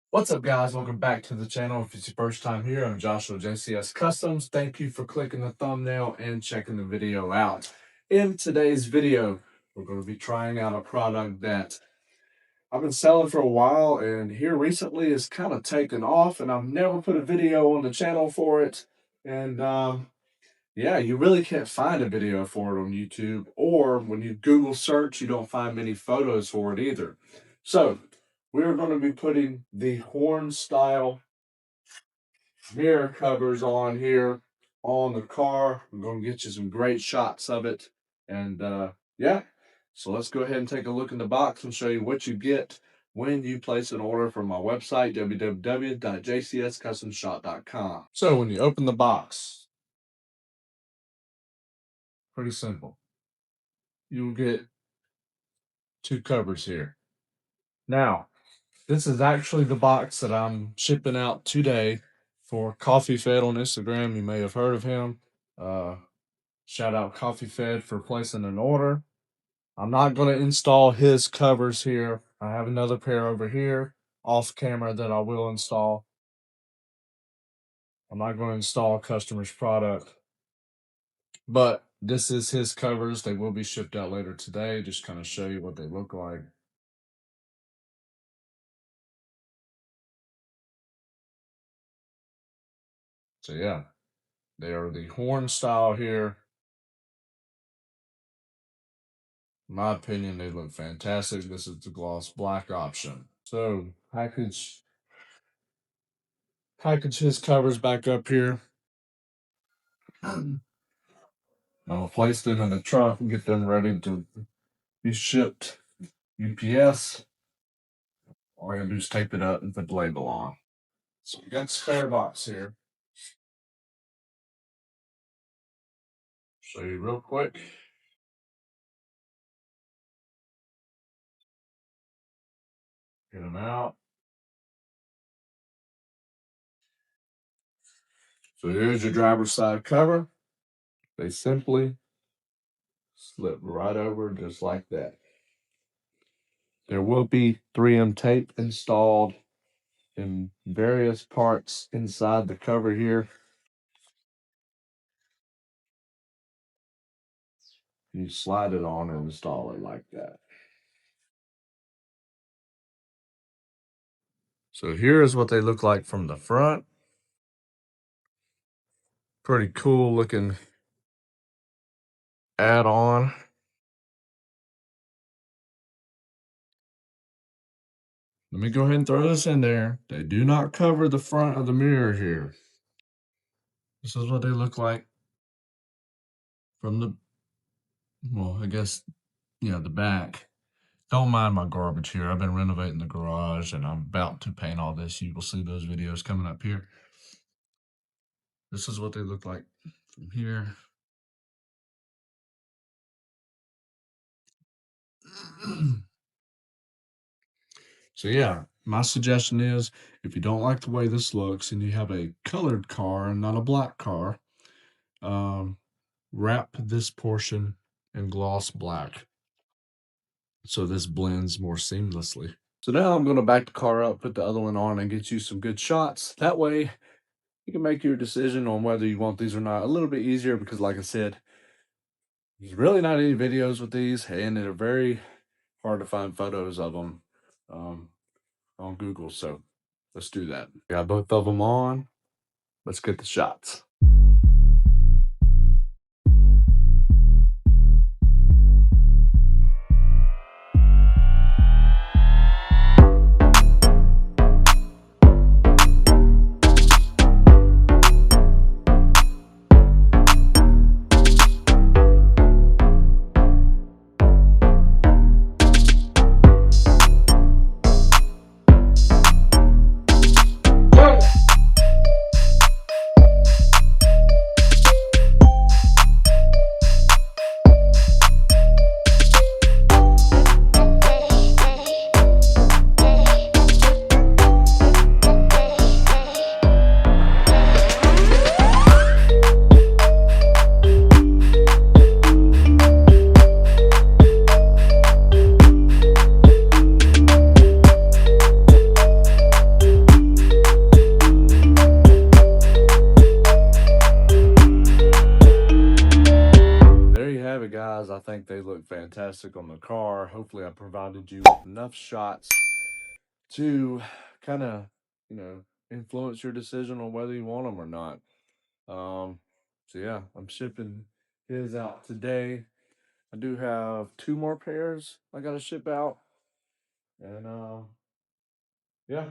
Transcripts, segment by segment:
What's up, guys? Welcome back to the channel. If it's your first time here, I'm Joshua JCS Customs. Thank you for clicking the thumbnail and checking the video out. In today's video, we're going to be trying out a product that I've been selling for a while and here recently is kind of taken off, and I've never put a video on the channel for it. And yeah, you really can't find a video for it on YouTube, or when you Google search, you don't find many photos for it either. So we're going to be putting the horn style mirror covers on here on the car. I'm going to get you some great shots of it. And yeah, so let's go ahead and take a look in the box and show you what you get when you place an order from my website, www.jcscustomshop.com. So when you open the box, pretty simple. You'll get two covers here. Now, this is actually the box that I'm shipping out today for Coffee Fed on Instagram. You may have heard of him. Shout out Coffee Fed for placing an order. I'm not going to install his covers here. I have another pair over here off camera that I will install. I'm not going to install a customer's product, but this is his covers. They will be shipped out later today. Just kind of show you what they look like. So yeah, they are the horn style here. In my opinion, they look fantastic. This is the gloss black option. So package his covers back up here. I'm gonna place them in the truck and get them ready to be shipped UPS. All I gotta do is tape it up and put the label on. So we got the spare box here. Show you real quick. Get them out. So here's your driver's side cover. They simply slip right over just like that. There will be 3M tape installed in various parts inside the cover here. You slide it on and install it like that. So here is what they look like from the front. Pretty cool looking add-on. Let me go ahead and throw this in there. They do not cover the front of the mirror here. This is what they look like from the, well, I guess, yeah, the back. Don't mind my garbage here. I've been renovating the garage and I'm about to paint all this. You will see those videos coming up here. This is what they look like from here. So yeah, my suggestion is if you don't like the way this looks and you have a colored car and not a black car, wrap this portion in gloss black so this blends more seamlessly. So now I'm going to back the car up, put the other one on, and get you some good shots. That way you can make your decision on whether you want these or not a little bit easier, because like I said, there's really not any videos with these, and they're very hard to find photos of them on Google. So let's do that. Got both of them on. Let's get the shots. think they look fantastic on the car. Hopefully, I provided you with enough shots to kind of, influence your decision on whether you want them or not. So yeah, I'm shipping his out today. I do have two more pairs I gotta ship out, and yeah,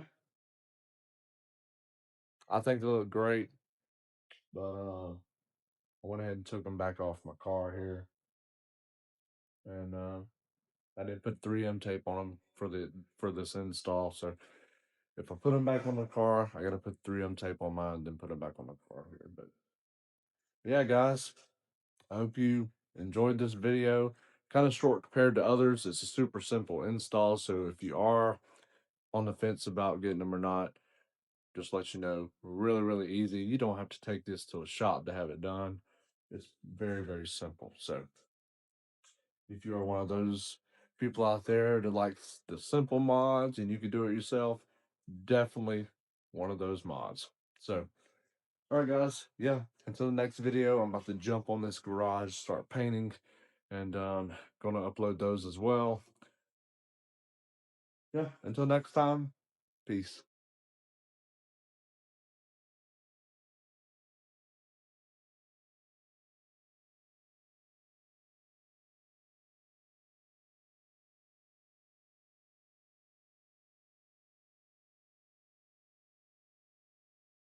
I think they look great. But I went ahead and took them back off my car here, and I did put 3M tape on them for this install. So if I put them back on the car, I gotta put 3M tape on mine, then put them back on the car here. But yeah, guys, I hope you enjoyed this video. Kind of short compared to others. It's a super simple install. So if you are on the fence about getting them or not, just let you know, really, really easy. You don't have to take this to a shop to have it done. It's very, very simple. So if you are one of those people out there that likes the simple mods and you can do it yourself, definitely one of those mods. So, all right, guys. Yeah. Until the next video, I'm about to jump on this garage, start painting, and gonna upload those as well. Yeah. Until next time, peace.